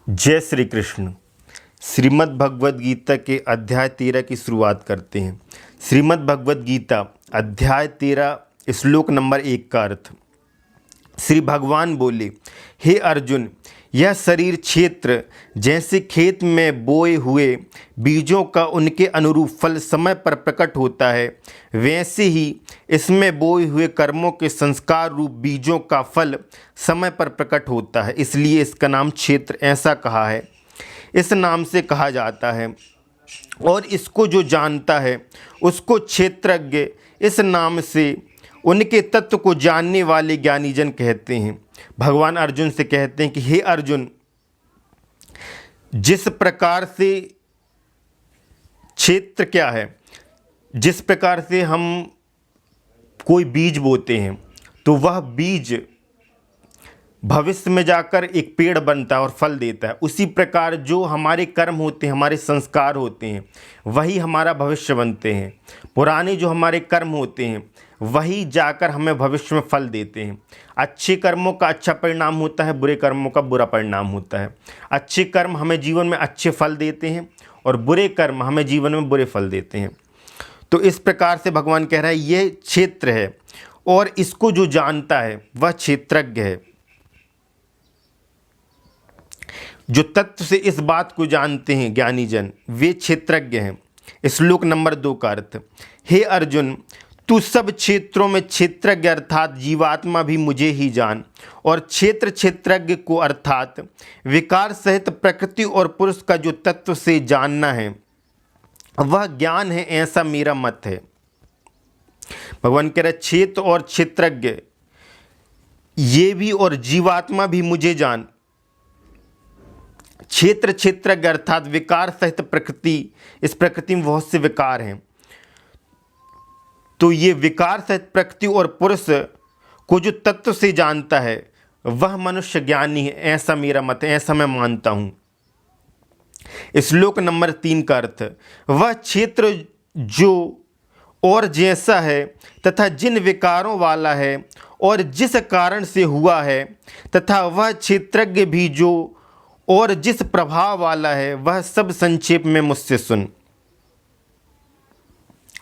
जय श्री कृष्ण। श्रीमद् भगवद गीता के अध्याय 13 की शुरुआत करते हैं। श्रीमद् भगवद गीता अध्याय 13 श्लोक नंबर 1 का अर्थ। श्री भगवान बोले, हे अर्जुन, यह शरीर क्षेत्र जैसे खेत में बोए हुए बीजों का उनके अनुरूप फल समय पर प्रकट होता है, वैसे ही इसमें बोए हुए कर्मों के संस्कार रूप बीजों का फल समय पर प्रकट होता है। इसलिए इसका नाम क्षेत्र ऐसा कहा है, इस नाम से कहा जाता है। और इसको जो जानता है उसको क्षेत्रज्ञ इस नाम से उनके तत्व को जानने वाले ज्ञानीजन कहते हैं। भगवान अर्जुन से कहते हैं कि हे अर्जुन, जिस प्रकार से क्षेत्र क्या है, जिस प्रकार से हम कोई बीज बोते हैं तो वह बीज भविष्य में जाकर एक पेड़ बनता है और फल देता है, उसी प्रकार जो हमारे कर्म होते हैं, हमारे संस्कार होते हैं, वही हमारा भविष्य बनते हैं। पुराने जो हमारे कर्म होते हैं वही जाकर हमें भविष्य में फल देते हैं। अच्छे कर्मों का अच्छा परिणाम होता है, बुरे कर्मों का बुरा परिणाम होता है। अच्छे कर्म हमें जीवन में अच्छे फल देते हैं और बुरे कर्म हमें जीवन में बुरे फल देते हैं। तो इस प्रकार से भगवान कह रहा है ये क्षेत्र है और इसको जो जानता है वह क्षेत्रज्ञ है। जो तत्व से इस बात को जानते हैं ज्ञानीजन, वे क्षेत्रज्ञ हैं। श्लोक नंबर 2 का अर्थ। हे अर्जुन, तू सब क्षेत्रों में क्षेत्रज्ञ अर्थात जीवात्मा भी मुझे ही जान, और क्षेत्रज्ञ को अर्थात विकार सहित प्रकृति और पुरुष का जो तत्व से जानना है वह ज्ञान है, ऐसा मेरा मत है। भगवान कह रहे क्षेत्र और क्षेत्रज्ञ ये भी और जीवात्मा भी मुझे जान। क्षेत्रज्ञ अर्थात विकार सहित प्रकृति, इस प्रकृति में बहुत से विकार हैं, तो ये विकार सहित प्रकृति और पुरुष को जो तत्व से जानता है वह मनुष्य ज्ञानी है, ऐसा मेरा मत है, ऐसा मैं मानता हूँ। श्लोक नंबर 3 का अर्थ। वह क्षेत्र जो और जैसा है तथा जिन विकारों वाला है और जिस कारण से हुआ है, तथा वह क्षेत्रज्ञ भी जो और जिस प्रभाव वाला है, वह सब संक्षेप में मुझसे सुन।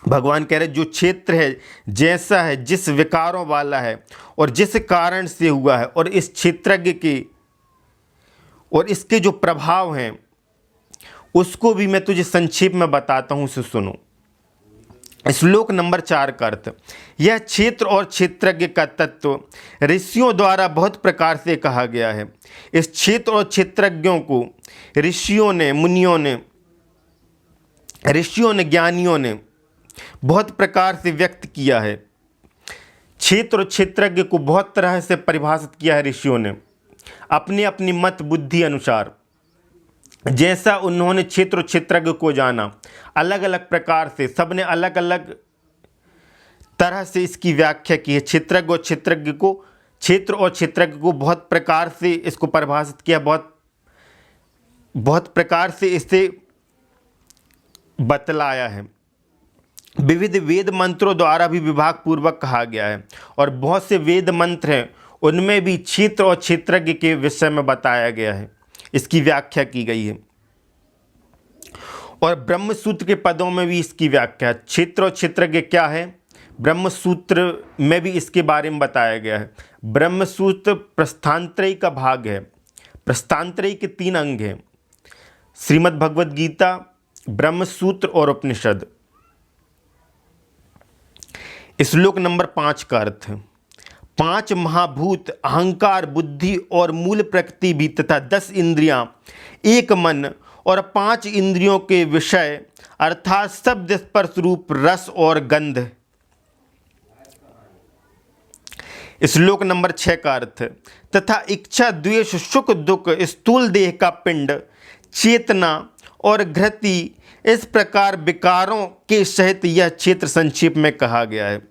भगवान कह रहे जो क्षेत्र है, जैसा है, जिस विकारों वाला है और जिस कारण से हुआ है, और इस क्षेत्रज्ञ के और इसके जो प्रभाव हैं उसको भी मैं तुझे संक्षेप में बताता हूँ, उसे सुनो। श्लोक नंबर 4 का अर्थ। यह क्षेत्र और क्षेत्रज्ञ का तत्व ऋषियों द्वारा बहुत प्रकार से कहा गया है। इस क्षेत्र और क्षेत्रज्ञों को ऋषियों ने, मुनियों ने, ज्ञानियों ने बहुत प्रकार से व्यक्त किया है। क्षेत्र और क्षेत्रज्ञ को बहुत तरह से परिभाषित किया है ऋषियों ने अपनी अपनी मत बुद्धि अनुसार। जैसा उन्होंने क्षेत्र और क्षेत्रज्ञ को जाना, अलग अलग प्रकार से सबने अलग अलग तरह से इसकी व्याख्या की है। क्षेत्रज्ञ और क्षेत्रज्ञ को, क्षेत्र और क्षेत्रज्ञ को बहुत प्रकार से इसको परिभाषित किया, बहुत प्रकार से इसे बतलाया है। विविध वेद मंत्रों द्वारा भी विभाग पूर्वक कहा गया है, और बहुत से वेद मंत्र हैं उनमें भी क्षेत्र और क्षेत्रज्ञ के विषय में बताया गया है, इसकी व्याख्या की गई है। और ब्रह्म सूत्र के पदों में भी इसकी व्याख्या, क्षेत्र और क्षेत्रज्ञ क्या है, ब्रह्म सूत्र में भी इसके बारे में बताया गया है। ब्रह्म सूत्र प्रस्थानत्रयी का भाग है। प्रस्थानत्रयी के 3 अंग हैं, श्रीमद् भगवद गीता, ब्रह्म सूत्र और उपनिषद। श्लोक नंबर 5 का अर्थ। 5 महाभूत अहंकार, बुद्धि और मूल प्रकृति भी, तथा 10 इंद्रियां, 1 मन और 5 इंद्रियों के विषय अर्थात शब्द, स्पर्श, रूप, रस और गंध। श्लोक नंबर 6 का अर्थ। तथा इच्छा, द्वेष, सुख, दुख, स्थूल देह का पिंड, चेतना और घृति, इस प्रकार विकारों के सहित यह क्षेत्र संक्षेप में कहा गया है।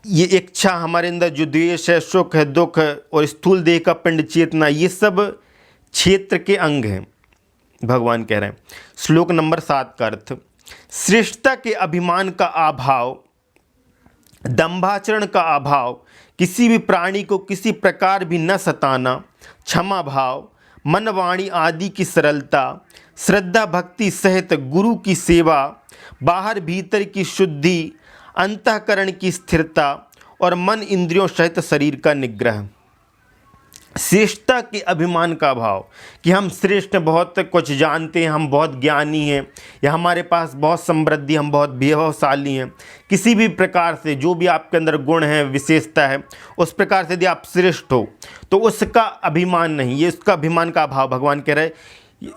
ये इच्छा, हमारे अंदर जो द्वेष है, सुख है, दुख है, और स्थूल देह का पिंड, चेतना, ये सब क्षेत्र के अंग हैं, भगवान कह रहे हैं। श्लोक नंबर 7 का अर्थ। श्रेष्ठता के अभिमान का अभाव, दंभाचरण का अभाव, किसी भी प्राणी को किसी प्रकार भी न सताना, क्षमा भाव, मन वाणी आदि की सरलता, श्रद्धा भक्ति सहित गुरु की सेवा, बाहर भीतर की शुद्धि, अंतःकरण की स्थिरता और मन इंद्रियों सहित शरीर का निग्रह। श्रेष्ठता के अभिमान का भाव कि हम श्रेष्ठ, बहुत कुछ जानते हैं, हम बहुत ज्ञानी हैं, या हमारे पास बहुत समृद्धि, हम बहुत वैभवशाली हैं। किसी भी प्रकार से जो भी आपके अंदर गुण है, विशेषता है, उस प्रकार से यदि आप श्रेष्ठ हो तो उसका अभिमान नहीं, ये उसका अभिमान का अभाव। भगवान कह रहे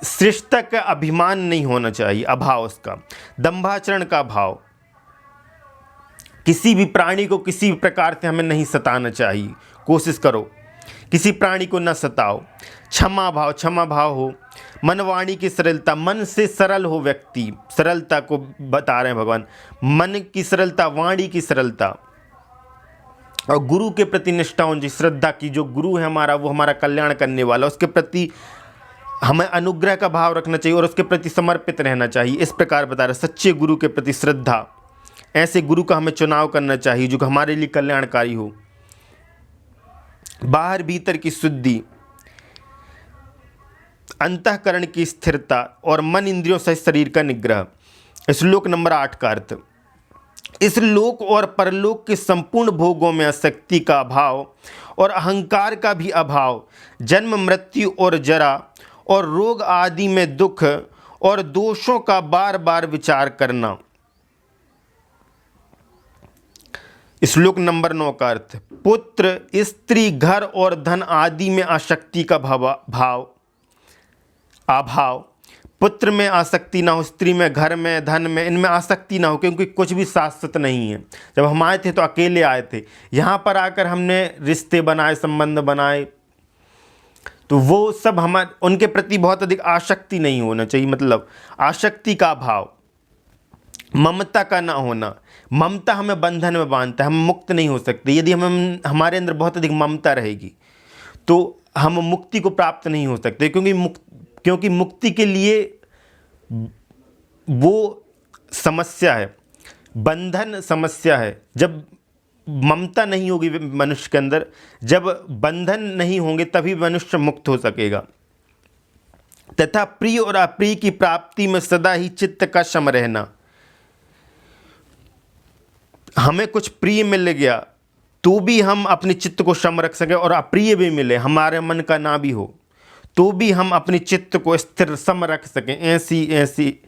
श्रेष्ठता का अभिमान नहीं होना चाहिए, अभाव उसका। दंभाचरण का भाव, किसी भी प्राणी को किसी भी प्रकार से हमें नहीं सताना चाहिए, कोशिश करो किसी प्राणी को न सताओ। क्षमा भाव, क्षमा भाव हो। मन वाणी की सरलता, मन से सरल हो व्यक्ति, सरलता को बता रहे हैं भगवान। मन की सरलता, वाणी की सरलता, और गुरु के प्रति निष्ठा होनी चाहिए, श्रद्धा की। जो गुरु है हमारा, वो हमारा कल्याण करने वाला, उसके प्रति हमें अनुग्रह का भाव रखना चाहिए और उसके प्रति समर्पित रहना चाहिए। इस प्रकार बता रहे, सच्चे गुरु के प्रति श्रद्धा, ऐसे गुरु का हमें चुनाव करना चाहिए जो हमारे लिए कल्याणकारी हो। बाहर भीतर की शुद्धि, अंतःकरण की स्थिरता और मन इंद्रियों सहित शरीर का निग्रह। श्लोक नंबर 8 का अर्थ, इस लोक और परलोक के संपूर्ण भोगों में आसक्ति का अभाव और अहंकार का भी अभाव, जन्म मृत्यु और जरा और रोग आदि में दुख और दोषों का बार बार विचार करना। श्लोक नंबर 9 का अर्थ, पुत्र, स्त्री, घर और धन आदि में आसक्ति का अभाव। पुत्र में आसक्ति ना हो, स्त्री में, घर में, धन में, इनमें आसक्ति ना हो, क्योंकि कुछ भी शाश्वत नहीं है। जब हम आए थे तो अकेले आए थे, यहाँ पर आकर हमने रिश्ते बनाए, संबंध बनाए, तो वो सब उनके प्रति बहुत अधिक आसक्ति नहीं होना चाहिए। मतलब आसक्ति का अभाव, ममता का ना होना। ममता हमें बंधन में बांधता है, हम मुक्त नहीं हो सकते। यदि हमारे अंदर बहुत अधिक ममता रहेगी तो हम मुक्ति को प्राप्त नहीं हो सकते, क्योंकि मुक्ति के लिए वो समस्या है, बंधन समस्या है। जब ममता नहीं होगी मनुष्य के अंदर, जब बंधन नहीं होंगे, तभी मनुष्य मुक्त हो सकेगा। तथा प्रिय और अप्रिय की प्राप्ति में सदा ही चित्त का सम रहना। हमें कुछ प्रिय मिल गया तो भी हम अपने चित्त को सम रख सकें, और अप्रिय भी मिले, हमारे मन का ना भी हो, तो भी हम अपने चित्त को स्थिर सम रख सकें। ऐसी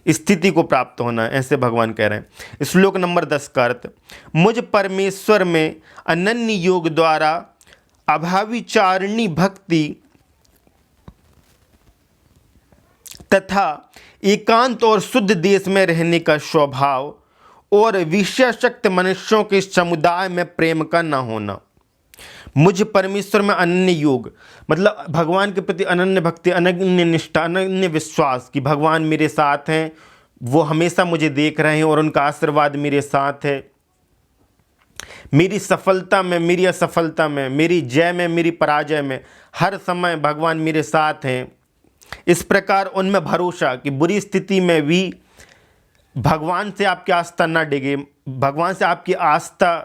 स्थिति को प्राप्त होना, ऐसे भगवान कह रहे हैं। श्लोक नंबर 10 का अर्थ, मुझ परमेश्वर में अनन्य योग द्वारा अभाविचारिणी भक्ति तथा एकांत और शुद्ध देश में रहने का स्वभाव और विषयासक्त मनुष्यों के समुदाय में प्रेम का न होना। मुझ परमेश्वर में अनन्य योग, मतलब भगवान के प्रति अनन्य भक्ति, अनन्य निष्ठा, अनन्य विश्वास कि भगवान मेरे साथ हैं, वो हमेशा मुझे देख रहे हैं और उनका आशीर्वाद मेरे साथ है। मेरी सफलता में, मेरी असफलता में, मेरी जय में, मेरी पराजय में, हर समय भगवान मेरे साथ हैं। इस प्रकार उनमें भरोसा कि बुरी स्थिति में भी भगवान से आपकी आस्था ना डिगे, भगवान से आपकी आस्था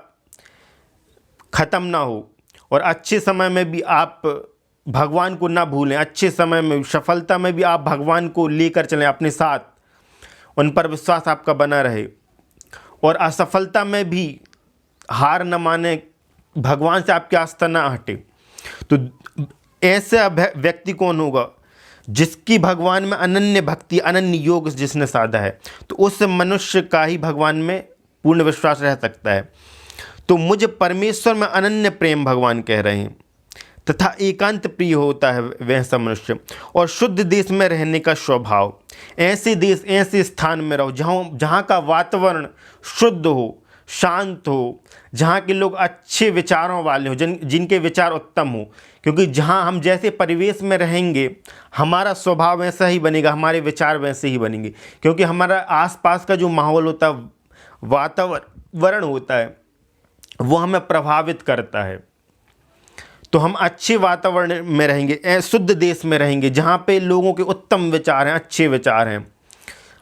खत्म ना हो, और अच्छे समय में भी आप भगवान को ना भूलें। अच्छे समय में, सफलता में भी आप भगवान को लेकर चलें अपने साथ, उन पर विश्वास आपका बना रहे, और असफलता में भी हार न माने, भगवान से आपकी आस्था ना हटे। तो ऐसा व्यक्ति कौन होगा? जिसकी भगवान में अनन्य भक्ति, अनन्य योग जिसने साधा है, तो उस मनुष्य का ही भगवान में पूर्ण विश्वास रह सकता है। तो मुझे परमेश्वर में अनन्य प्रेम भगवान कह रहे हैं, तथा एकांत प्रिय होता है वह सब मनुष्य, और शुद्ध देश में रहने का स्वभाव। ऐसे देश, ऐसे स्थान में रहो जहाँ का वातावरण शुद्ध हो, शांत हो, जहाँ के लोग अच्छे विचारों वाले हो, जिनके विचार उत्तम हो। क्योंकि जहाँ हम जैसे परिवेश में रहेंगे, हमारा स्वभाव वैसा ही बनेगा, हमारे विचार वैसे ही बनेंगे। क्योंकि हमारा आसपास का जो माहौल होता है, वातावरण होता है, वो हमें प्रभावित करता है। तो हम अच्छे वातावरण में रहेंगे, शुद्ध देश में रहेंगे, जहाँ पे लोगों के उत्तम विचार हैं, अच्छे विचार हैं,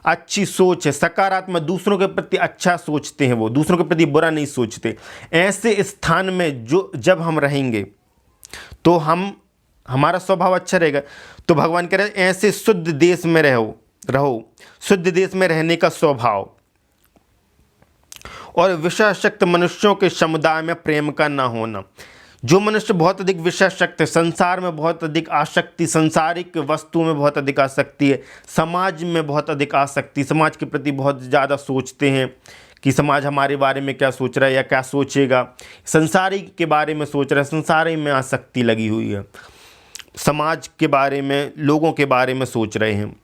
अच्छी सोच है, सकारात्मक, दूसरों के प्रति अच्छा सोचते हैं, वो दूसरों के प्रति बुरा नहीं सोचते। ऐसे स्थान में जब हम रहेंगे तो हमारा स्वभाव अच्छा रहेगा। तो भगवान कह रहे हैं ऐसे शुद्ध देश में रहो, शुद्ध देश में रहने का स्वभाव, और विषयाशक्त मनुष्यों के समुदाय में प्रेम का ना होना। जो मनुष्य बहुत अधिक विषयाशक्त है, संसार में बहुत अधिक आसक्ति, सांसारिक वस्तु में बहुत अधिक आसक्ति है, समाज में बहुत अधिक आसक्ति, समाज के प्रति बहुत ज़्यादा सोचते हैं कि समाज हमारे बारे में क्या सोच रहा है या क्या सोचेगा, संसारिक के बारे में सोच रहा है, संसारी में आसक्ति लगी हुई है, समाज के बारे में, लोगों के बारे में सोच रहे हैं।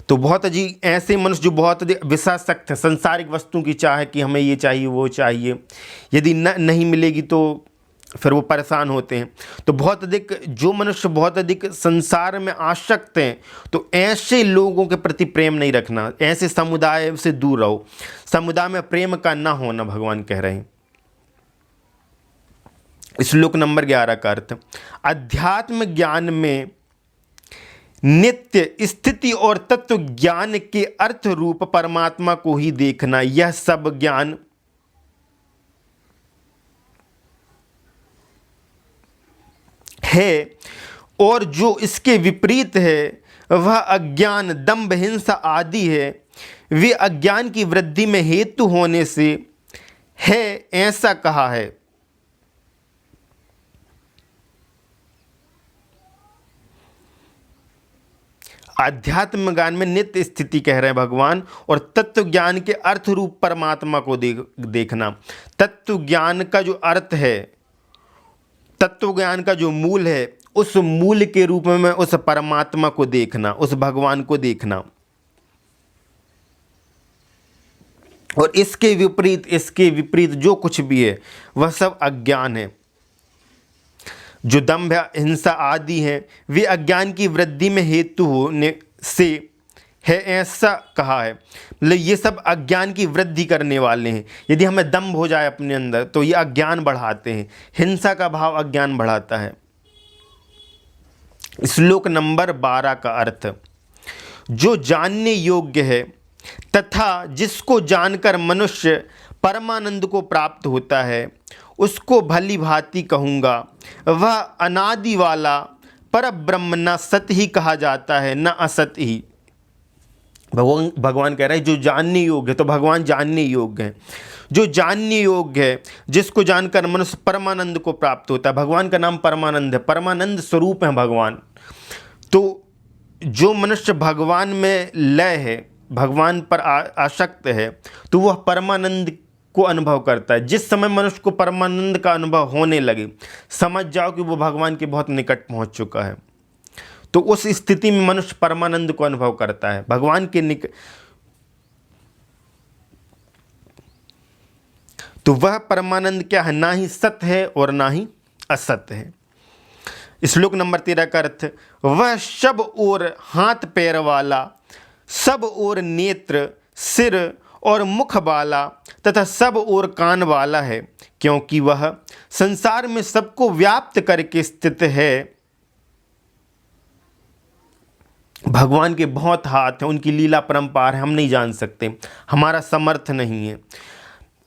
तो बहुत अजीब ऐसे मनुष्य जो बहुत अधिक विषयासक्त है, संसारिक वस्तुओं की चाह है कि हमें ये चाहिए वो चाहिए, यदि नहीं मिलेगी तो फिर वो परेशान होते हैं। तो बहुत अधिक जो मनुष्य बहुत अधिक संसार में आसक्त हैं, तो ऐसे लोगों के प्रति प्रेम नहीं रखना, ऐसे समुदाय से दूर रहो, समुदाय में प्रेम का ना होना, भगवान कह रहे हैं। श्लोक नंबर 11 का अर्थ, अध्यात्म ज्ञान में नित्य स्थिति और तत्व ज्ञान के अर्थ रूप परमात्मा को ही देखना, यह सब ज्ञान है, और जो इसके विपरीत है वह अज्ञान, दंभ, हिंसा आदि है, वे अज्ञान की वृद्धि में हेतु होने से है, ऐसा कहा है। आध्यात्म ज्ञान में नित्य स्थिति कह रहे हैं भगवान, और तत्व ज्ञान के अर्थ रूप परमात्मा को देखना। तत्व ज्ञान का जो अर्थ है, तत्व ज्ञान का जो मूल है, उस मूल के रूप में उस परमात्मा को देखना, उस भगवान को देखना। और इसके विपरीत जो कुछ भी है वह सब अज्ञान है। जो दंभ, हिंसा आदि हैं, वे अज्ञान की वृद्धि में हेतु होने से है, ऐसा कहा है। मतलब ये सब अज्ञान की वृद्धि करने वाले हैं। यदि हमें दंभ हो जाए अपने अंदर तो ये अज्ञान बढ़ाते हैं, हिंसा का भाव अज्ञान बढ़ाता है। श्लोक नंबर 12 का अर्थ, जो जानने योग्य है तथा जिसको जानकर मनुष्य परमानंद को प्राप्त होता है, उसको भली भांति कहूँगा, वह अनादि वाला पर ब्रह्म न सत ही कहा जाता है, न असत ही। भगवान कह रहे हैं जो जानने योग्य है, तो भगवान जानने योग्य है। जो जानने योग्य है, जिसको जानकर मनुष्य परमानंद को प्राप्त होता है। भगवान का नाम परमानंद है, परमानंद स्वरूप है भगवान। तो जो मनुष्य भगवान में लय है, भगवान पर आसक्त है, तो वह परमानंद को अनुभव करता है। जिस समय मनुष्य को परमानंद का अनुभव होने लगे, समझ जाओ कि वो भगवान के बहुत निकट पहुंच चुका है। तो उस स्थिति में मनुष्य परमानंद को अनुभव करता है, भगवान के निकट। तो वह परमानंद क्या है? ना ही सत है और ना ही असत है। श्लोक नंबर 13 का अर्थ, वह सब ओर हाथ पैर वाला, सब ओर नेत्र, सिर और मुख वाला तथा सब ओर कान वाला है, क्योंकि वह संसार में सबको व्याप्त करके स्थित है। भगवान के बहुत हाथ हैं, उनकी लीला परंपार है, हम नहीं जान सकते, हमारा समर्थ नहीं है।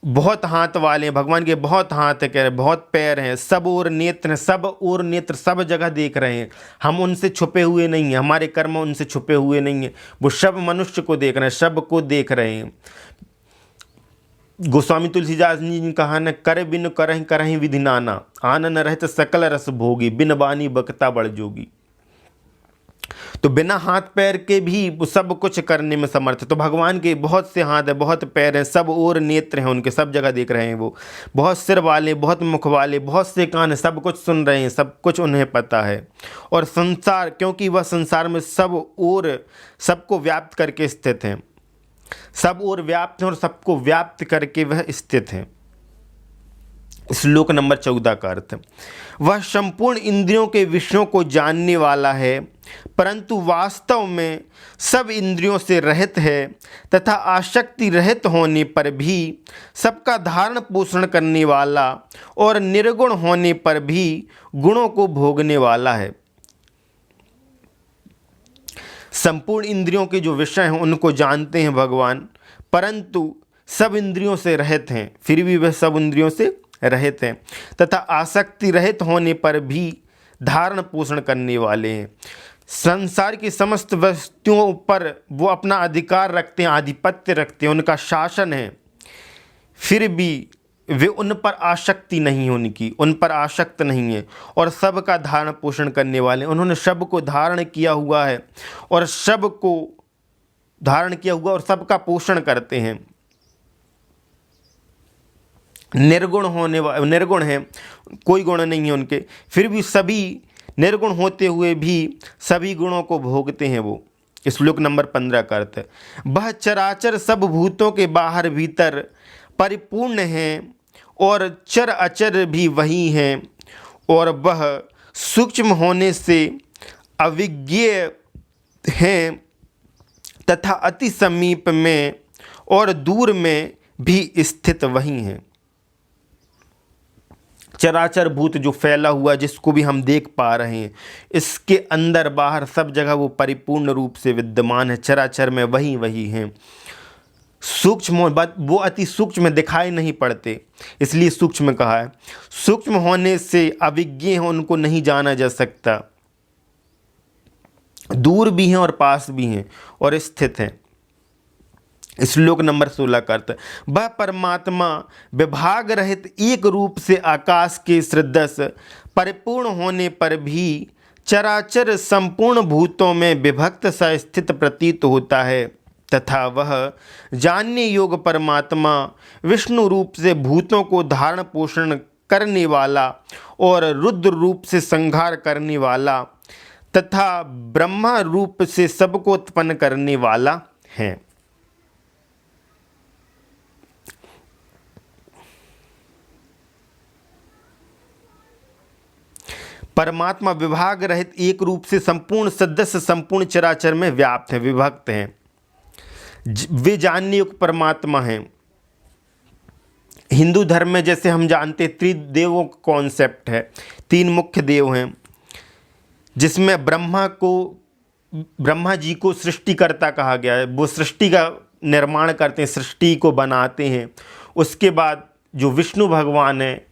बहुत हाथ वाले हैं भगवान के, बहुत हाथ है, कह रहे बहुत पैर हैं, सब ओर नेत्र हैं, सब ओर नेत्र, सब जगह देख रहे हैं। हम उनसे छुपे हुए नहीं हैं, हमारे कर्म उनसे छुपे हुए नहीं हैं। वो सब मनुष्य को देख रहे हैं, सब को देख रहे हैं। गोस्वामी तुलसीदास जी ने कहा न, करे बिन करहि करहि विधि नाना, आनन रहत सकल रस भोगी, बिन बानी बकता बड़ जोगी। तो बिना हाथ पैर के भी वो सब कुछ करने में समर्थ है। तो भगवान के बहुत से हाथ है, बहुत पैर हैं, सब और नेत्र हैं उनके, सब जगह देख रहे हैं। वो बहुत सिर वाले, बहुत मुख वाले, बहुत से कान हैं, सब कुछ सुन रहे हैं, सब कुछ उन्हें पता है। और संसार, क्योंकि वह संसार में सब और सबको व्याप्त करके स्थित हैं, सब और व्याप्त हैं और सबको व्याप्त करके वह स्थित हैं। श्लोक नंबर 14 का अर्थ, वह संपूर्ण इंद्रियों के विषयों को जानने वाला है, परंतु वास्तव में सब इंद्रियों से रहित है तथा आसक्ति रहित होने पर भी सबका धारण पोषण करने वाला और निर्गुण होने पर भी गुणों को भोगने वाला है। संपूर्ण इंद्रियों के जो विषय हैं उनको जानते हैं भगवान, परंतु सब इंद्रियों से रहित हैं, फिर भी वह सब इंद्रियों से रहित हैं, तथा आसक्ति रहित होने पर भी धारण पोषण करने वाले हैं। संसार की समस्त वस्तुओं पर वो अपना अधिकार रखते हैं, आधिपत्य रखते हैं, उनका शासन है, फिर भी वे उन पर आसक्ति नहीं है, उन पर आसक्त नहीं है और सबका धारण पोषण करने वाले। उन्होंने सब को धारण किया हुआ है और सब को धारण किया हुआ और सबका पोषण करते हैं। निर्गुण हैं, कोई गुण नहीं है उनके, फिर भी सभी निर्गुण होते हुए भी सभी गुणों को भोगते हैं वो। श्लोक नंबर 15 का अर्थ है, वह चराचर सब भूतों के बाहर भीतर परिपूर्ण हैं और चर अचर भी वही हैं और वह सूक्ष्म होने से अविज्ञेय हैं तथा अति समीप में और दूर में भी स्थित वही हैं। चराचर भूत जो फैला हुआ जिसको भी हम देख पा रहे हैं, इसके अंदर बाहर सब जगह वो परिपूर्ण रूप से विद्यमान है। चराचर में वही हैं। सूक्ष्म वो अति सूक्ष्म दिखाई नहीं पड़ते, इसलिए सूक्ष्म कहा है। सूक्ष्म होने से अविज्ञ हैं, उनको नहीं जाना जा सकता। दूर भी हैं और पास भी हैं और स्थित हैं। श्लोक नंबर 16 का अर्थ, वह परमात्मा विभाग रहित एक रूप से आकाश के सदृश परिपूर्ण होने पर भी चराचर संपूर्ण भूतों में विभक्त सा स्थित प्रतीत होता है तथा वह जानने योग्य परमात्मा विष्णु रूप से भूतों को धारण पोषण करने वाला और रुद्र रूप से संहार करने वाला तथा ब्रह्मा रूप से सबको उत्पन्न करने वाला है। परमात्मा विभाग रहित एक रूप से संपूर्ण सदस्य संपूर्ण चराचर में व्याप्त है, विभक्त हैं। वे जानने योग्य परमात्मा हैं। हिंदू धर्म में जैसे हम जानते त्रिदेवों का कॉन्सेप्ट है, 3 मुख्य देव हैं, जिसमें ब्रह्मा जी को सृष्टिकर्ता कहा गया है। वो सृष्टि का निर्माण करते हैं, सृष्टि को बनाते हैं। उसके बाद जो विष्णु भगवान हैं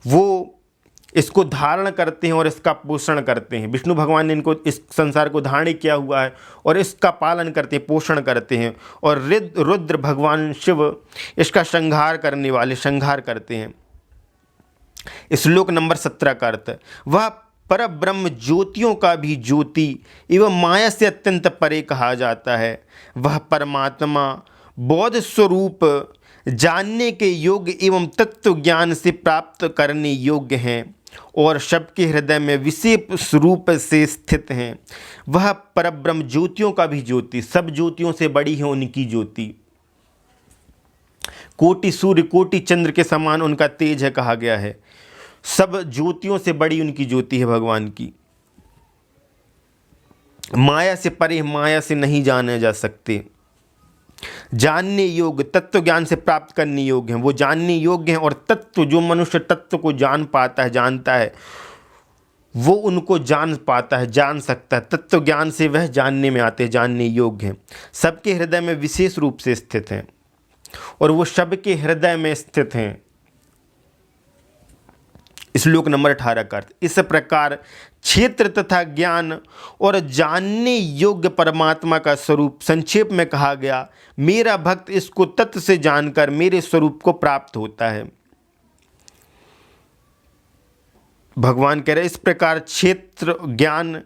वो इसको धारण करते हैं और इसका पोषण करते हैं। विष्णु भगवान ने इनको इस संसार को धारण किया हुआ है और इसका पालन करते हैं, पोषण करते हैं। और रुद्र भगवान शिव इसका संहार करने वाले संहार करते हैं। श्लोक नंबर 17 का अर्थ, वह पर ब्रह्म ज्योतियों का भी ज्योति एवं माया से अत्यंत परे कहा जाता है। वह परमात्मा बोध स्वरूप जानने के योग्य एवं तत्व ज्ञान से प्राप्त करने योग्य हैं और सबके हृदय में विशेष रूप से स्थित हैं। वह परब्रह्म ज्योतियों का भी ज्योति, सब ज्योतियों से बड़ी है उनकी ज्योति। कोटि सूर्य कोटि चंद्र के समान उनका तेज है कहा गया है। सब ज्योतियों से बड़ी उनकी ज्योति है भगवान की। माया से परे, माया से नहीं जाने जा सकते। जानने योग्य, तत्व ज्ञान से प्राप्त करने योग्य हैं, वो जानने योग्य हैं। और तत्व, जो मनुष्य तत्व को जान पाता है, जानता है, वो उनको जान पाता है, जान सकता है। तत्व ज्ञान से वह जानने में आते हैं, जानने योग्य हैं। सबके हृदय में विशेष रूप से स्थित हैं और वो सबके हृदय में स्थित हैं। श्लोक नंबर 18 का अर्थ, इस प्रकार क्षेत्र तथा ज्ञान और जानने योग्य परमात्मा का स्वरूप संक्षेप में कहा गया। मेरा भक्त इसको तत्व से जानकर मेरे स्वरूप को प्राप्त होता है। भगवान कह रहे इस प्रकार क्षेत्र ज्ञान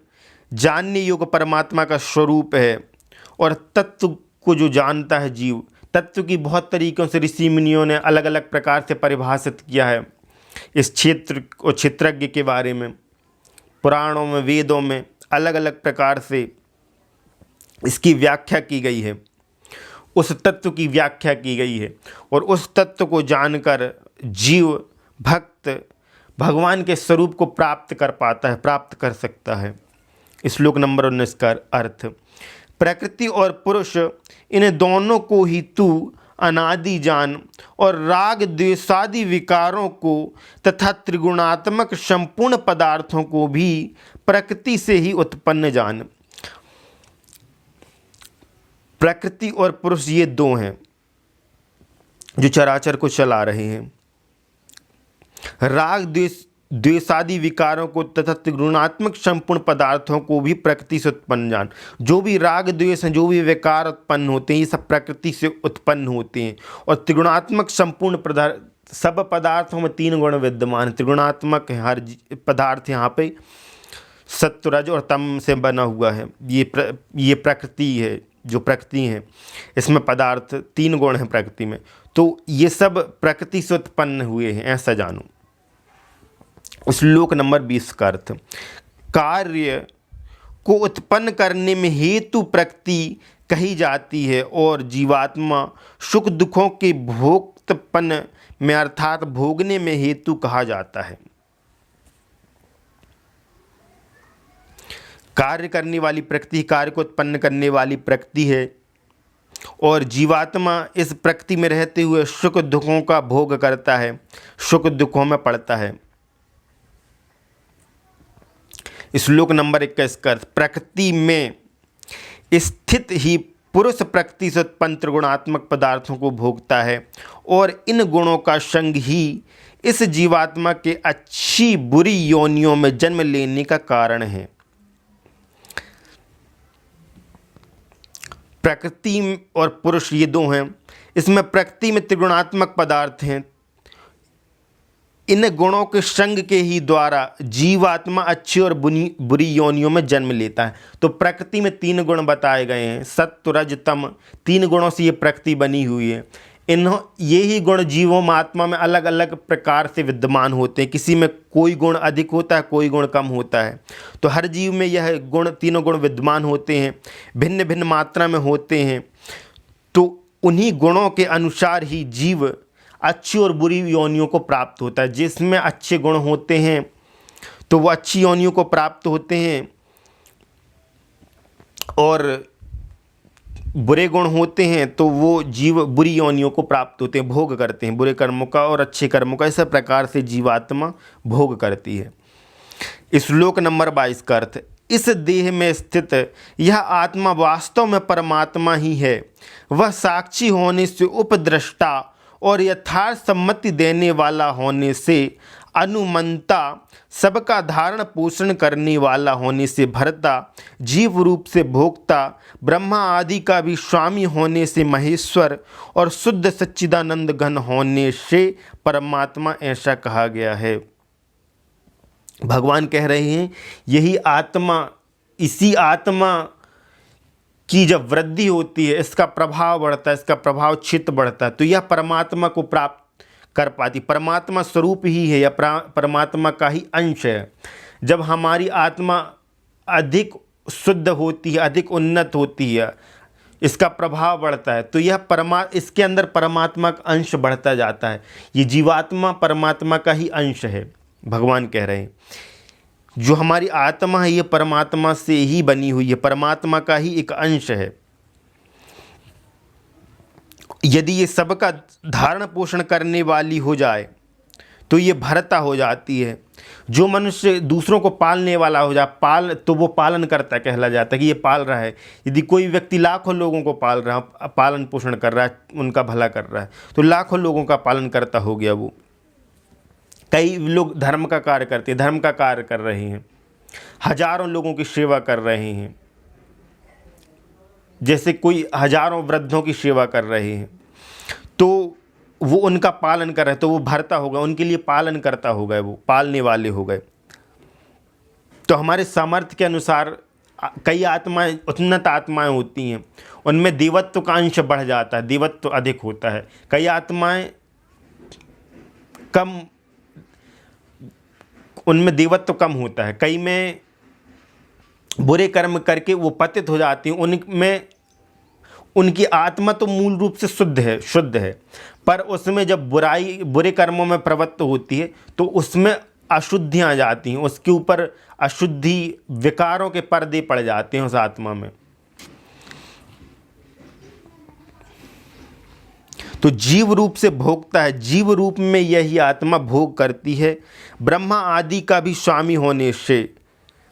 जानने योग्य परमात्मा का स्वरूप है और तत्व को जो जानता है जीव, तत्व की बहुत तरीकों से ऋषि मुनियों ने अलग अलग प्रकार से परिभाषित किया है इस क्षेत्र और क्षेत्रज्ञ के बारे में। पुराणों में, वेदों में अलग अलग प्रकार से इसकी व्याख्या की गई है, उस तत्व की व्याख्या की गई है। और उस तत्व को जानकर जीव भक्त भगवान के स्वरूप को प्राप्त कर पाता है, प्राप्त कर सकता है। श्लोक नंबर 19 का अर्थ, प्रकृति और पुरुष इन दोनों को ही तू अनादि जान और राग द्वेषादि विकारों को तथा त्रिगुणात्मक संपूर्ण पदार्थों को भी प्रकृति से ही उत्पन्न जान। प्रकृति और पुरुष ये दो हैं जो चराचर को चला रहे हैं। राग द्वेषादि विकारों को तथा त्रिगुणात्मक संपूर्ण पदार्थों को भी प्रकृति से उत्पन्न जान। जो भी राग द्वेष हैं, जो भी विकार उत्पन्न होते हैं, ये सब प्रकृति से उत्पन्न होते हैं। और त्रिगुणात्मक संपूर्ण पदार्थ, सब पदार्थों में 3 गुण विद्यमान है। त्रिगुणात्मक है हर पदार्थ, यहाँ पे सत्व रज और तम से बना हुआ है। ये प्रकृति है, जो प्रकृति है इसमें पदार्थ 3 गुण हैं प्रकृति में, तो ये सब प्रकृति से उत्पन्न हुए हैं, ऐसा जानो। श्लोक नंबर 20 का अर्थ, कार्य को उत्पन्न करने में हेतु प्रकृति कही जाती है और जीवात्मा सुख दुखों के भोक्तपन में अर्थात भोगने में हेतु कहा जाता है। कार्य करने वाली प्रकृति कार्य को उत्पन्न करने वाली प्रकृति है और जीवात्मा इस प्रकृति में रहते हुए सुख दुखों का भोग करता है, सुख दुखों में पड़ता है। श्लोक नंबर 21 का अर्थ, प्रकृति में स्थित ही पुरुष प्रकृति से उत्पन्न त्रिगुणात्मक पदार्थों को भोगता है और इन गुणों का संग ही इस जीवात्मा के अच्छी बुरी योनियों में जन्म लेने का कारण है। प्रकृति और पुरुष ये दो हैं। इसमें प्रकृति में त्रिगुणात्मक पदार्थ हैं। इन गुणों के संग के ही द्वारा जीवात्मा अच्छी और बुरी योनियों में जन्म लेता है। तो प्रकृति में 3 गुण बताए गए हैं, सत्व रज तम, 3 गुणों से ये प्रकृति बनी हुई है। ये ही गुण जीवों में आत्मा में अलग अलग प्रकार से विद्यमान होते हैं। किसी में कोई गुण अधिक होता है, कोई गुण कम होता है। तो हर जीव में यह गुण, 3 गुण विद्यमान होते हैं, भिन्न भिन्न मात्रा में होते हैं। तो उन्हीं गुणों के अनुसार ही जीव अच्छी और बुरी योनियों को प्राप्त होता है। जिसमें अच्छे गुण होते हैं तो वो अच्छी योनियों को प्राप्त होते हैं और बुरे गुण होते हैं तो वो जीव बुरी योनियों को प्राप्त होते हैं, भोग करते हैं बुरे कर्मों का और अच्छे कर्मों का। इस प्रकार से जीवात्मा भोग करती है। श्लोक नंबर 22 का अर्थ, इस देह में स्थित यह आत्मा वास्तव में परमात्मा ही है। वह साक्षी होने से उपद्रष्टा और यथार्थ सम्मति देने वाला होने से अनुमंता, सबका धारण पोषण करने वाला होने से भरता, जीव रूप से भोक्ता, ब्रह्मा आदि का भी स्वामी होने से महेश्वर और शुद्ध सच्चिदानंद घन होने से परमात्मा, ऐसा कहा गया है। भगवान कह रहे हैं यही आत्मा, इसी आत्मा की जब वृद्धि होती है, इसका प्रभाव बढ़ता है, इसका प्रभाव क्षेत्र बढ़ता है, तो यह परमात्मा को प्राप्त कर पाती। परमात्मा स्वरूप ही है या परमात्मा का ही अंश है। जब हमारी आत्मा अधिक शुद्ध होती है, अधिक उन्नत होती है, इसका प्रभाव बढ़ता है, तो यह इसके अंदर परमात्मा का अंश बढ़ता जाता है। ये जीवात्मा परमात्मा का ही अंश है। भगवान कह रहे हैं जो हमारी आत्मा है ये परमात्मा से ही बनी हुई है, परमात्मा का ही एक अंश है। यदि ये सबका धारण पोषण करने वाली हो जाए तो ये भरता हो जाती है। जो मनुष्य दूसरों को पालने वाला हो जाए, तो वो पालन करता कहला जाता है कि ये पाल रहा है। यदि कोई व्यक्ति लाखों लोगों को पाल रहा है, पालन पोषण कर रहा है, उनका भला कर रहा है, तो लाखों लोगों का पालन करता हो गया वो। कई लोग धर्म का कार्य करते हैं, धर्म का कार्य कर रहे हैं, हजारों लोगों की सेवा कर रहे हैं, जैसे कोई हजारों वृद्धों की सेवा कर रहे हैं, तो वो उनका पालन कर रहे हैं, तो वो भरता होगा, उनके लिए पालन करता होगा, वो पालने वाले हो गए। तो हमारे सामर्थ्य के अनुसार कई आत्माएं, उन्नत आत्माएं होती हैं, उनमें देवत्व का अंश बढ़ जाता है, देवत्व अधिक होता है। कई आत्माएं कम, उनमें देवत्व कम होता है। कई में बुरे कर्म करके वो पतित हो जाती हैं, उनमें उनकी आत्मा तो मूल रूप से शुद्ध है, पर उसमें जब बुरे कर्मों में प्रवृत्त होती है तो उसमें अशुद्धियाँ आ जाती हैं, उसके ऊपर अशुद्धि विकारों के पर्दे पड़ जाते हैं उस आत्मा में। तो जीव रूप से भोगता है, जीव रूप में यही आत्मा भोग करती है। ब्रह्मा आदि का भी स्वामी होने से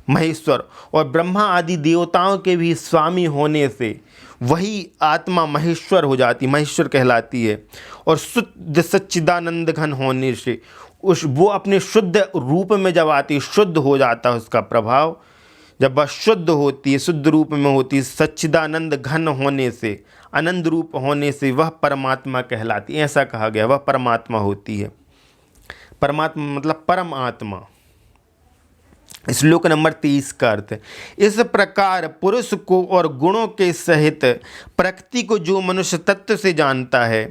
महेश्वर और ब्रह्मा आदि देवताओं के भी स्वामी होने से वही आत्मा महेश्वर हो जाती, महेश्वर कहलाती है। और शुद्ध सच्चिदानंद घन होने से उस वो अपने शुद्ध रूप में जब आती, शुद्ध हो जाता है उसका प्रभाव, जब वह शुद्ध होती है, शुद्ध रूप में होती है, सच्चिदानंद घन होने से, आनंद रूप होने से वह परमात्मा कहलाती है। ऐसा कहा गया, वह परमात्मा होती है। परमात्मा मतलब परम आत्मा। श्लोक नंबर 30 का अर्थ है, इस प्रकार पुरुष को और गुणों के सहित प्रकृति को जो मनुष्य तत्व से जानता है,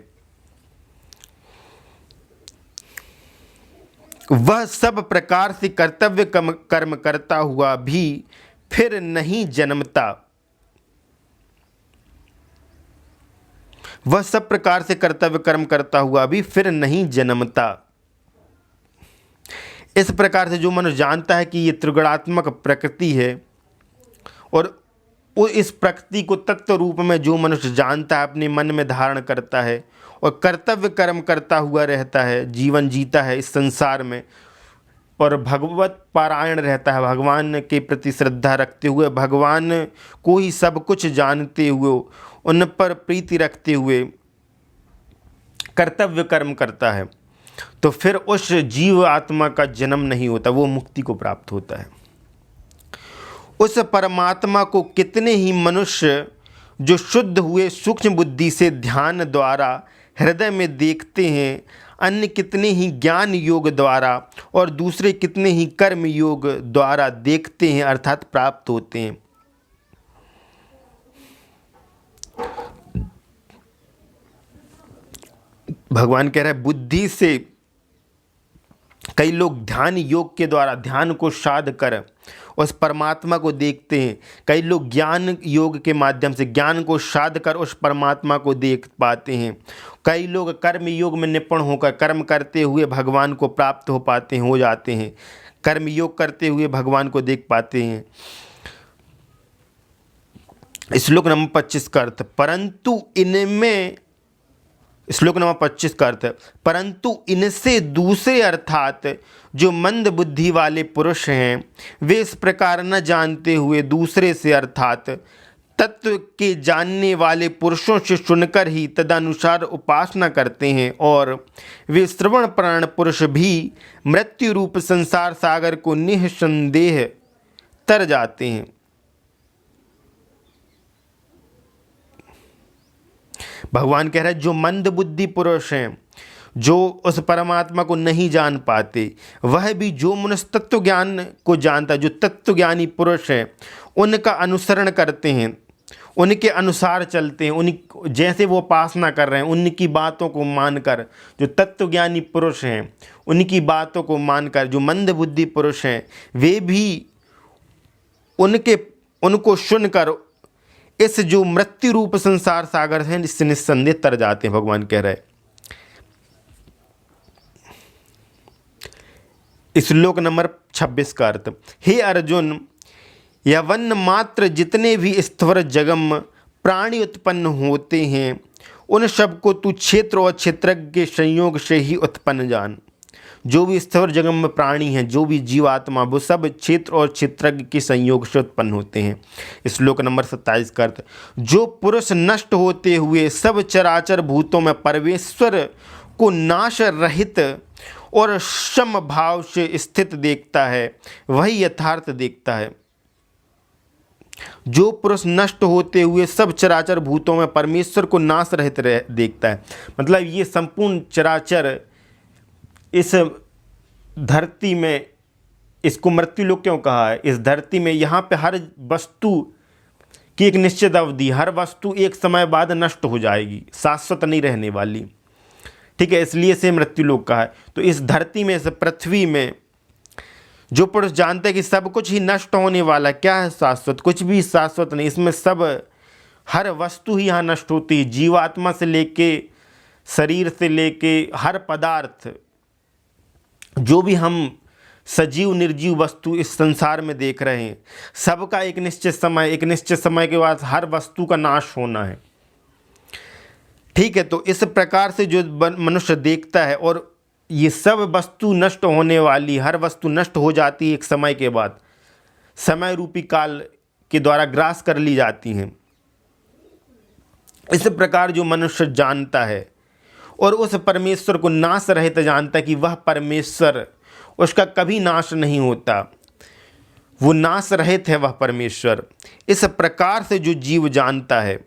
वह सब प्रकार से कर्तव्य कर्म करता हुआ भी फिर नहीं जन्मता। वह सब प्रकार से कर्तव्य कर्म करता हुआ भी फिर नहीं जन्मता। इस प्रकार से जो मनुष्य जानता है कि ये त्रिगुणात्मक प्रकृति है, और वो इस प्रकृति को तत्व रूप में जो मनुष्य जानता है, अपने मन में धारण करता है और कर्तव्य कर्म करता हुआ रहता है, जीवन जीता है इस संसार में, और भगवत पारायण रहता है, भगवान के प्रति श्रद्धा रखते हुए, भगवान को ही सब कुछ जानते हुए, उन पर प्रीति रखते हुए कर्तव्य कर्म करता है, तो फिर उस जीव आत्मा का जन्म नहीं होता, वो मुक्ति को प्राप्त होता है। उस परमात्मा को कितने ही मनुष्य जो शुद्ध हुए सूक्ष्म बुद्धि से ध्यान द्वारा हृदय में देखते हैं, अन्य कितने ही ज्ञान योग द्वारा और दूसरे कितने ही कर्म योग द्वारा देखते हैं, अर्थात प्राप्त होते हैं। भगवान कह रहे हैं, बुद्धि से कई लोग ध्यान योग के द्वारा, ध्यान को साध कर उस परमात्मा को देखते हैं। कई लोग ज्ञान योग के माध्यम से, ज्ञान को साध कर उस परमात्मा को देख पाते हैं। कई लोग कर्म योग में निपुण होकर कर्म करते हुए भगवान को प्राप्त हो पाते हैं, हो जाते हैं। कर्म योग करते हुए भगवान को देख पाते हैं। श्लोक नंबर 25 का अर्थ, परंतु इनमें, श्लोक नंबर 25 का अर्थ है, परंतु इनसे दूसरे अर्थात जो मंद बुद्धि वाले पुरुष हैं, वे इस प्रकार न जानते हुए दूसरे से अर्थात तत्व के जानने वाले पुरुषों से सुनकर ही तदनुसार उपासना करते हैं, और वे श्रवण प्राण पुरुष भी मृत्यु रूप संसार सागर को निःसंदेह तर जाते हैं। भगवान कह रहे हैं, जो मंद बुद्धि पुरुष हैं, जो उस परमात्मा को नहीं जान पाते, वह भी जो मनुष्य तत्व ज्ञान को जानता है, जो तत्व ज्ञानी पुरुष हैं, उनका अनुसरण करते हैं, उनके अनुसार चलते हैं, उन जैसे वो उपासना कर रहे हैं, उनकी बातों को मानकर, जो तत्वज्ञानी पुरुष हैं उनकी बातों को मानकर, जो मंद बुद्धि पुरुष हैं, वे भी उनको सुनकर इस जो मृत्यु रूप संसार सागर है, इससे निस्संदेह तर जाते हैं। भगवान कह रहे हैं। श्लोक नंबर 26 का अर्थ, हे अर्जुन, यवन मात्र जितने भी स्थवर जगम प्राणी उत्पन्न होते हैं, उन सब को तू क्षेत्र और क्षेत्रज्ञ के संयोग से ही उत्पन्न जान। जो भी स्थवर जगम में प्राणी हैं, जो भी जीवात्मा, वो सब क्षेत्र और क्षेत्रज्ञ के संयोग से उत्पन्न होते हैं। श्लोक नंबर 27 का अर्थ, जो पुरुष नष्ट होते हुए सब चराचर भूतों में परमेश्वर को नाश रहित और समभाव से स्थित देखता है, वही यथार्थ देखता है। जो पुरुष नष्ट होते हुए सब चराचर भूतों में परमेश्वर को नाश रहित देखता है, मतलब ये संपूर्ण चराचर इस धरती में, इसको मृत्यु लोक क्यों कहा है? इस धरती में यहाँ पे हर वस्तु की एक निश्चित अवधि, हर वस्तु एक समय बाद नष्ट हो जाएगी, शाश्वत नहीं रहने वाली, ठीक है, इसलिए से मृत्यु लोक कहा है। तो इस धरती में, इस पृथ्वी में जो पुरुष जानते हैं कि सब कुछ ही नष्ट होने वाला, क्या है शाश्वत? कुछ भी शाश्वत नहीं, इसमें सब हर वस्तु ही यहाँ नष्ट होती है, जीवात्मा से लेके, शरीर से लेके हर पदार्थ, जो भी हम सजीव निर्जीव वस्तु इस संसार में देख रहे हैं, सबका एक निश्चित समय के बाद हर वस्तु का नाश होना है, ठीक है। तो इस प्रकार से जो मनुष्य देखता है, और ये सब वस्तु नष्ट होने वाली, हर वस्तु नष्ट हो जाती है एक समय के बाद, समय रूपी काल के द्वारा ग्रास कर ली जाती हैं। इस प्रकार जो मनुष्य जानता है और उस परमेश्वर को नाश रहित जानता कि वह परमेश्वर, उसका कभी नाश नहीं होता, वो नाश रहित है वह परमेश्वर। इस प्रकार से जो जीव जानता है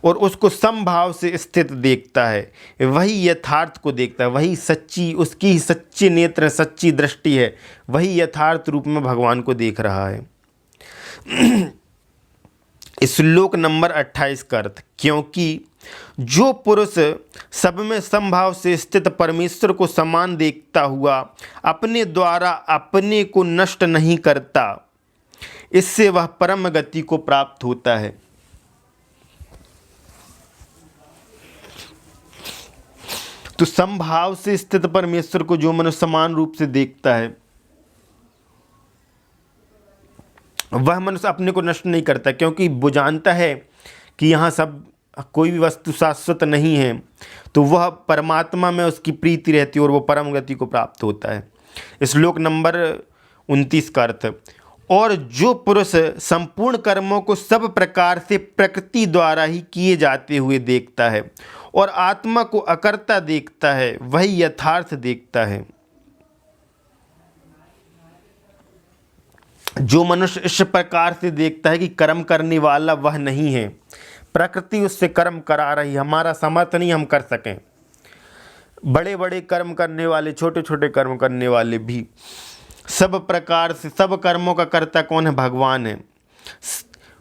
और उसको समभाव से स्थित देखता है, वही यथार्थ को देखता है, वही सच्ची, उसकी सच्चे नेत्र, सच्ची दृष्टि है, वही यथार्थ रूप में भगवान को देख रहा है। श्लोक नंबर 28 का अर्थ, क्योंकि जो पुरुष सब में समभाव से स्थित परमेश्वर को समान देखता हुआ अपने द्वारा अपने को नष्ट नहीं करता, इससे वह परम गति को प्राप्त होता है। तो समभाव से स्थित परमेश्वर को जो मनुष्य समान रूप से देखता है, वह मनुष्य अपने को नष्ट नहीं करता, क्योंकि वो जानता है कि यहाँ सब कोई भी वस्तु शाश्वत नहीं है, तो वह परमात्मा में उसकी प्रीति रहती है और वो परम गति को प्राप्त होता है। श्लोक नंबर 29 का अर्थ, और जो पुरुष संपूर्ण कर्मों को सब प्रकार से प्रकृति द्वारा ही किए जाते हुए देखता है और आत्मा को अकर्ता देखता है, वही यथार्थ देखता है। जो मनुष्य इस प्रकार से देखता है कि कर्म करने वाला वह नहीं है, प्रकृति उससे कर्म करा रही, हमारा समर्थ नहीं हम कर सकें, बड़े बड़े कर्म करने वाले, छोटे छोटे कर्म करने वाले भी, सब प्रकार से सब कर्मों का कर्ता कौन है? भगवान है।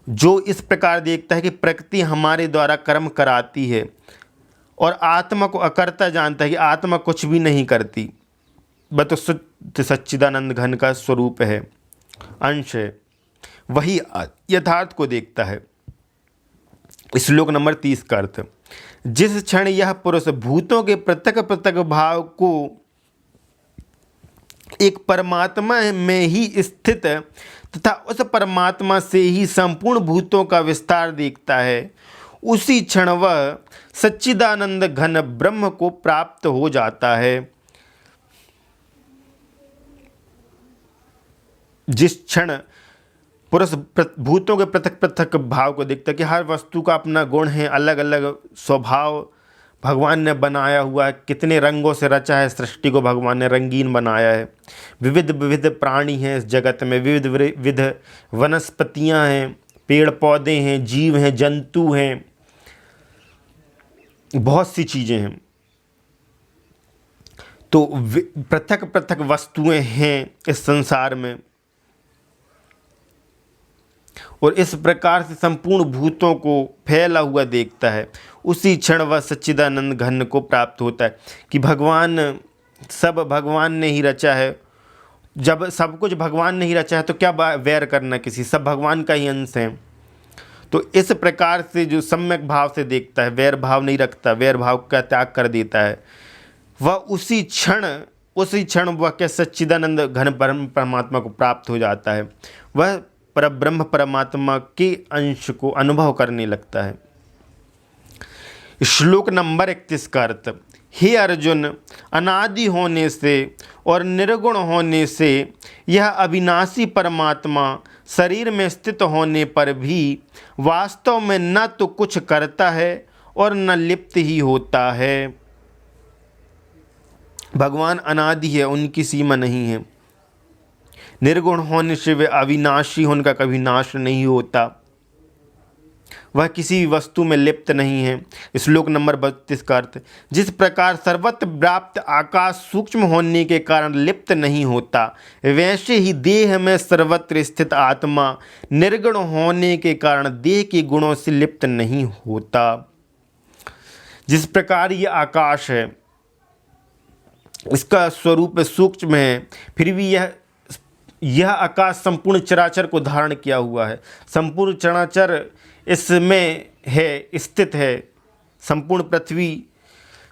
जो इस प्रकार देखता है कि प्रकृति हमारे द्वारा कर्म कराती है और आत्मा को अकर्ता जानता है कि आत्मा कुछ भी नहीं करती, वह तो शुद्ध सच्चिदानंद घन का स्वरूप है, अंश है, वही यथार्थ को देखता है। श्लोक नंबर 30 का अर्थ, जिस क्षण यह पुरुष भूतों के पृथक पृथक भाव को एक परमात्मा में ही स्थित तथा उस परमात्मा से ही संपूर्ण भूतों का विस्तार देखता है, उसी क्षण वह सच्चिदानंद घन ब्रह्म को प्राप्त हो जाता है। जिस क्षण पुरुष भूतों के पृथक पृथक भाव को देखता है कि हर वस्तु का अपना गुण है, अलग अलग स्वभाव भगवान ने बनाया हुआ है, कितने रंगों से रचा है सृष्टि को, भगवान ने रंगीन बनाया है, विविध विविध प्राणी हैं इस जगत में, विविध विविध वनस्पतियां हैं, पेड़ पौधे हैं, जीव हैं, जंतु हैं, बहुत सी चीज़ें हैं। तो पृथक पृथक वस्तुएं हैं इस संसार में, और इस प्रकार से संपूर्ण भूतों को फैला हुआ देखता है, उसी क्षण वह सच्चिदानंद घन को प्राप्त होता है कि भगवान, सब भगवान ने ही रचा है। जब सब कुछ भगवान ने ही रचा है तो क्या वैर करना किसी, सब भगवान का ही अंश है। तो इस प्रकार से जो सम्यक भाव से देखता है, वैर भाव नहीं रखता, वैर भाव का त्याग कर देता है, वह उसी क्षण वह क्या सच्चिदानंद घन परमात्मा को प्राप्त हो जाता है, वह परब्रह्म परमात्मा के अंश को अनुभव करने लगता है। श्लोक नंबर 31 का अर्थ, हे अर्जुन, अनादि होने से और निर्गुण होने से यह अविनाशी परमात्मा शरीर में स्थित होने पर भी वास्तव में न तो कुछ करता है और न लिप्त ही होता है। भगवान अनादि है, उनकी सीमा नहीं है। निर्गुण होने से वे अविनाशी, उनका कभी नाश नहीं होता, वह किसी भी वस्तु में लिप्त नहीं है। श्लोक नंबर 32 का अर्थ, जिस प्रकार सर्वत्र व्याप्त आकाश सूक्ष्म होने के कारण लिप्त नहीं होता, वैसे ही देह में सर्वत्र स्थित आत्मा निर्गुण होने के कारण देह के गुणों से लिप्त नहीं होता। जिस प्रकार ये आकाश है, इसका स्वरूप सूक्ष्म है, फिर भी यह आकाश संपूर्ण चराचर को धारण किया हुआ है, संपूर्ण चराचर इसमें है, स्थित है, संपूर्ण पृथ्वी,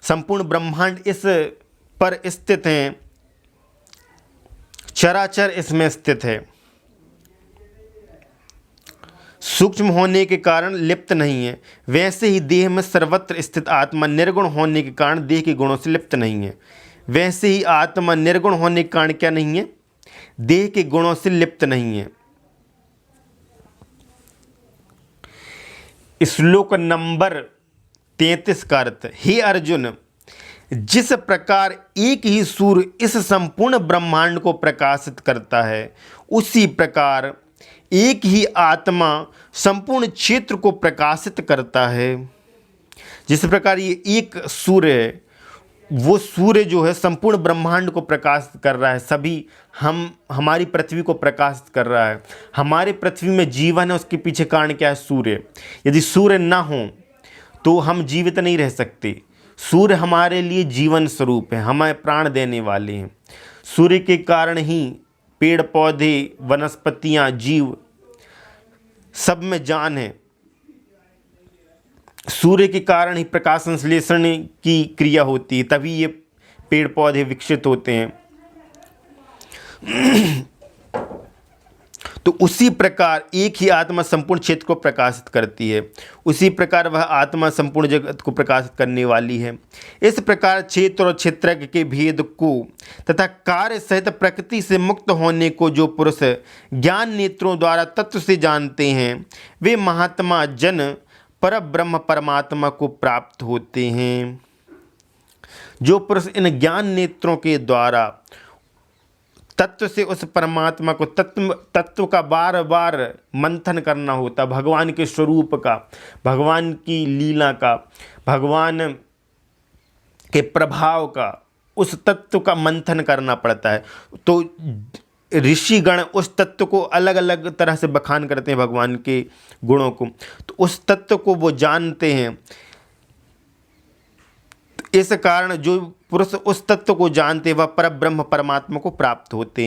संपूर्ण ब्रह्मांड इस पर स्थित हैं, चराचर इसमें स्थित है। सूक्ष्म होने के कारण लिप्त नहीं है, वैसे ही देह में सर्वत्र स्थित आत्मा निर्गुण होने के कारण देह के गुणों से लिप्त नहीं है। वैसे ही आत्मा निर्गुण होने के कारण क्या नहीं है? देह के गुणों से लिप्त नहीं है। श्लोक नंबर 33 का अर्थ, हे अर्जुन, जिस प्रकार एक ही सूर्य इस संपूर्ण ब्रह्मांड को प्रकाशित करता है, उसी प्रकार एक ही आत्मा संपूर्ण क्षेत्र को प्रकाशित करता है। जिस प्रकार ये एक सूर्य है, वो सूर्य जो है संपूर्ण ब्रह्मांड को प्रकाशित कर रहा है, सभी हमारी पृथ्वी को प्रकाशित कर रहा है। हमारे पृथ्वी में जीवन है, उसके पीछे कारण क्या है? सूर्य। यदि सूर्य ना हो तो हम जीवित नहीं रह सकते। सूर्य हमारे लिए जीवन स्वरूप है, हमें प्राण देने वाले हैं। सूर्य के कारण ही पेड़ पौधे, वनस्पतियाँ, जीव, सब में जान है। सूर्य के कारण ही प्रकाश संश्लेषण की क्रिया होती है, तभी ये पेड़ पौधे विकसित होते हैं। तो उसी प्रकार एक ही आत्मा संपूर्ण क्षेत्र को प्रकाशित करती है, उसी प्रकार वह आत्मा संपूर्ण जगत को प्रकाशित करने वाली है। इस प्रकार क्षेत्र और क्षेत्रज्ञ के भेद को तथा कार्य सहित प्रकृति से मुक्त होने को जो पुरुष ज्ञान नेत्रों द्वारा तत्व से जानते हैं, वे महात्मा जन पर ब्रह्म परमात्मा को प्राप्त होते हैं। जो पुरुष इन ज्ञान नेत्रों के द्वारा तत्व से उस परमात्मा को तत्व का बार बार मंथन करना होता, भगवान के स्वरूप का, भगवान की लीला का, भगवान के प्रभाव का, उस तत्व का मंथन करना पड़ता है। तो ऋषिगण उस तत्व को अलग अलग तरह से बखान करते हैं, भगवान के गुणों को, तो उस तत्व को वो जानते हैं। इस कारण जो पुरुष उस तत्व को जानते हैं, वह परब्रह्म परमात्मा को प्राप्त होते हैं।